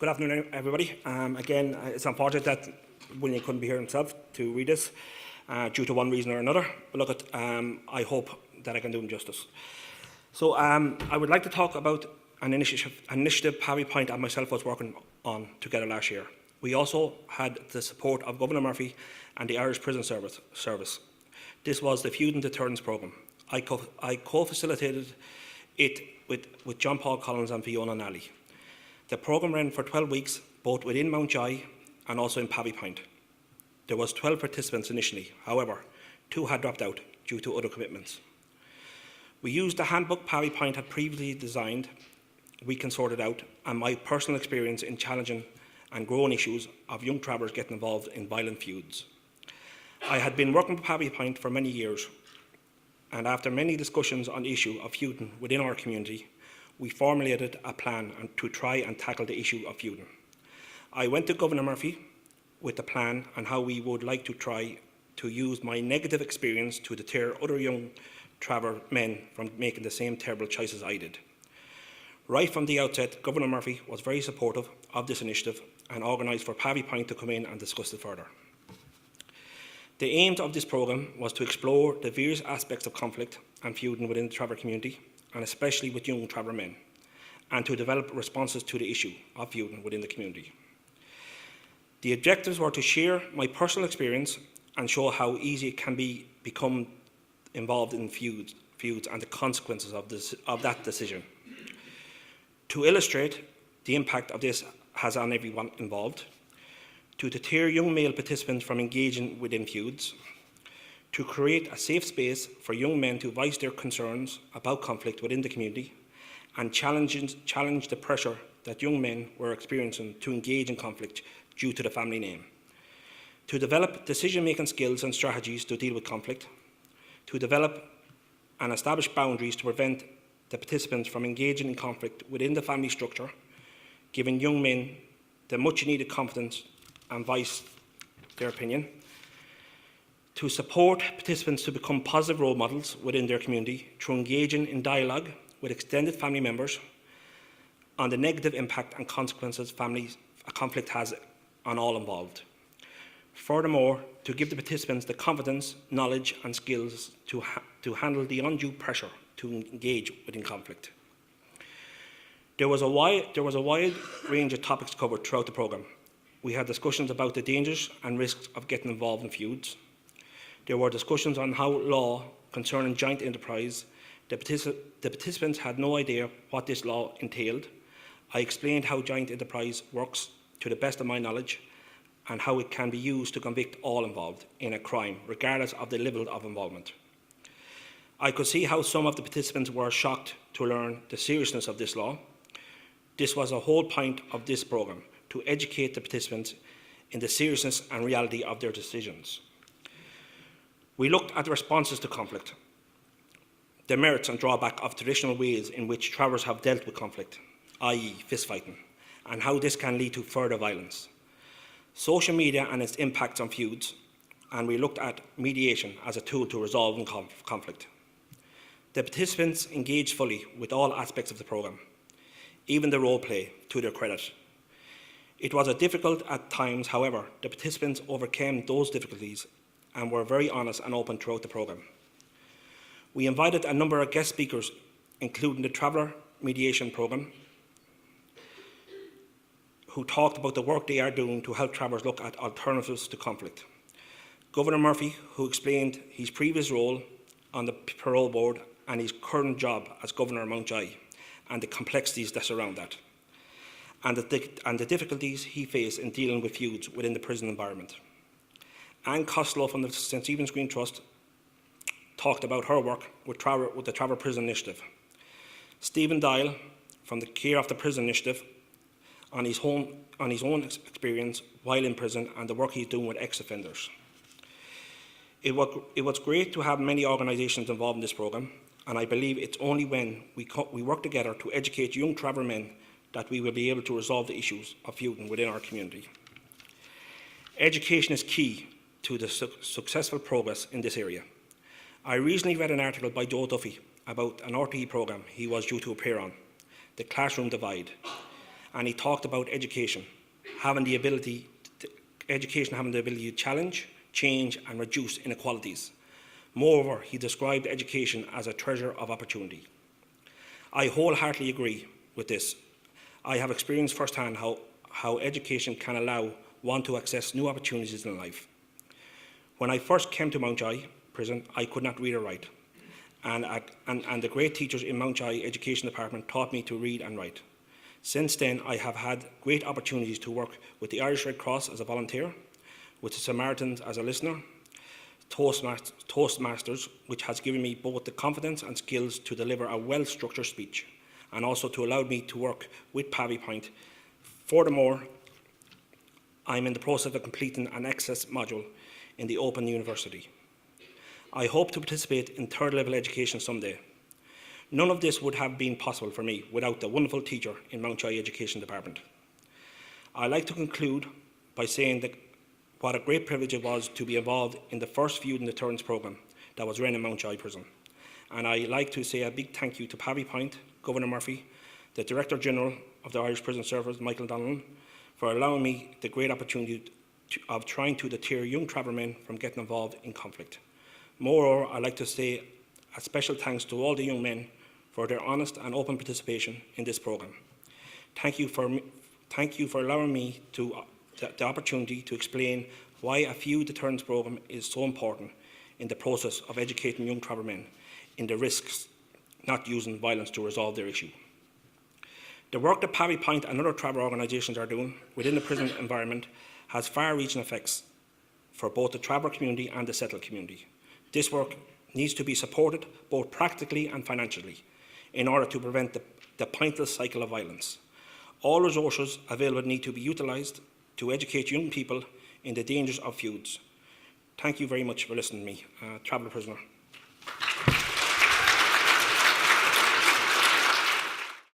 Good afternoon, everybody. Again, it's unfortunate that William couldn't be here himself to read this due to one reason or another. But look, I hope that I can do him justice. So I would like to talk about an initiative Paddy Point and myself was working on together last year. We also had the support of Governor Murphy and the Irish Prison Service. This was the Feuding Deterrence Programme. I co-facilitated it with John Paul Collins and Fiona Nally. The programme ran for 12 weeks, both within Mountjoy and also in Paddy Point. There was 12 participants initially. However, 2 had dropped out due to other commitments. We used the handbook Paddy Point had previously designed, we can sort it out, and my personal experience in challenging and growing issues of young travellers getting involved in violent feuds. I had been working with Paddy Point for many years, and after many discussions on the issue of feuding within our community, we formulated a plan to try and tackle the issue of feuding. I went to Governor Murphy with a plan on how we would like to try to use my negative experience to deter other young traveller men from making the same terrible choices I did. Right from the outset, Governor Murphy was very supportive of this initiative and organised for Paddy Point to come in and discuss it further. The aims of this programme was to explore the various aspects of conflict and feuding within the traveller community, and especially with young traveller men, and to develop responses to the issue of feuding within the community. The objectives were to share my personal experience and show how easy it can become involved in feuds and the consequences of that decision. To illustrate the impact of this has on everyone involved, to deter young male participants from engaging within feuds, to create a safe space for young men to voice their concerns about conflict within the community and challenge the pressure that young men were experiencing to engage in conflict due to the family name, to develop decision-making skills and strategies to deal with conflict, to develop and establish boundaries to prevent the participants from engaging in conflict within the family structure, giving young men the much-needed confidence and voice their opinion, to support participants to become positive role models within their community through engaging in dialogue with extended family members on the negative impact and consequences a conflict has on all involved. Furthermore, to give the participants the confidence, knowledge and skills to handle the undue pressure to engage within conflict. There was a wide range of topics covered throughout the programme. We had discussions about the dangers and risks of getting involved in feuds. There were discussions on how law concerning joint enterprise. The participants had no idea what this law entailed. I explained how joint enterprise works to the best of my knowledge and how it can be used to convict all involved in a crime, regardless of the level of involvement. I could see how some of the participants were shocked to learn the seriousness of this law. This was the whole point of this programme, to educate the participants in the seriousness and reality of their decisions. We looked at the responses to conflict, the merits and drawback of traditional ways in which travellers have dealt with conflict, i.e. fistfighting, and how this can lead to further violence, social media and its impacts on feuds, and we looked at mediation as a tool to resolve conflict. The participants engaged fully with all aspects of the programme, even the role play, to their credit. It was difficult at times, however, the participants overcame those difficulties and were very honest and open throughout the programme. We invited a number of guest speakers, including the Traveller Mediation Programme, who talked about the work they are doing to help travellers look at alternatives to conflict. Governor Murphy, who explained his previous role on the parole board and his current job as Governor of Mountjoy and the complexities that surround that, and the difficulties he faced in dealing with feuds within the prison environment. Anne Costello from the St Stephen's Green Trust talked about her work with the Traveller Prison Initiative. Stephen Dial from the Care of the Prison Initiative on his own experience while in prison and the work he's doing with ex-offenders. It was great to have many organisations involved in this programme, and I believe it's only when we work together to educate young traveller men that we will be able to resolve the issues of feuding within our community. Education is key to the successful progress in this area. I recently read an article by Joe Duffy about an RTE programme he was due to appear on, The Classroom Divide, and he talked about education having the ability to challenge, change and reduce inequalities. Moreover, he described education as a treasure of opportunity. I wholeheartedly agree with this. I have experienced firsthand how education can allow one to access new opportunities in life. When I first came to Mountjoy Prison, I could not read or write, and the great teachers in Mountjoy Education Department taught me to read and write. Since then, I have had great opportunities to work with the Irish Red Cross as a volunteer, with the Samaritans as a listener, Toastmasters, which has given me both the confidence and skills to deliver a well-structured speech, and also to allow me to work with Pavy Point. Furthermore, I'm in the process of completing an Access module in the Open University. I hope to participate in third-level education someday. None of this would have been possible for me without the wonderful teacher in Mountjoy Education Department. I'd like to conclude by saying that what a great privilege it was to be involved in the first Youth in Deterrence programme that was run in Mountjoy Prison. And I'd like to say a big thank you to Pavy Point, Governor Murphy, the Director General of the Irish Prison Service, Michael Donnellan, for allowing me the great opportunity of trying to deter young traveller men from getting involved in conflict. Moreover, I'd like to say a special thanks to all the young men for their honest and open participation in this programme. Thank you for allowing me the opportunity to explain why a Youth Deterrence programme is so important in the process of educating young traveller men in the risks not using violence to resolve their issue. The work that Pavy Point and other traveller organisations are doing within the prison environment has far-reaching effects for both the traveller community and the settled community. This work needs to be supported both practically and financially in order to prevent the pointless cycle of violence. All resources available need to be utilised to educate young people in the dangers of feuds. Thank you very much for listening to me, Traveller Prisoner.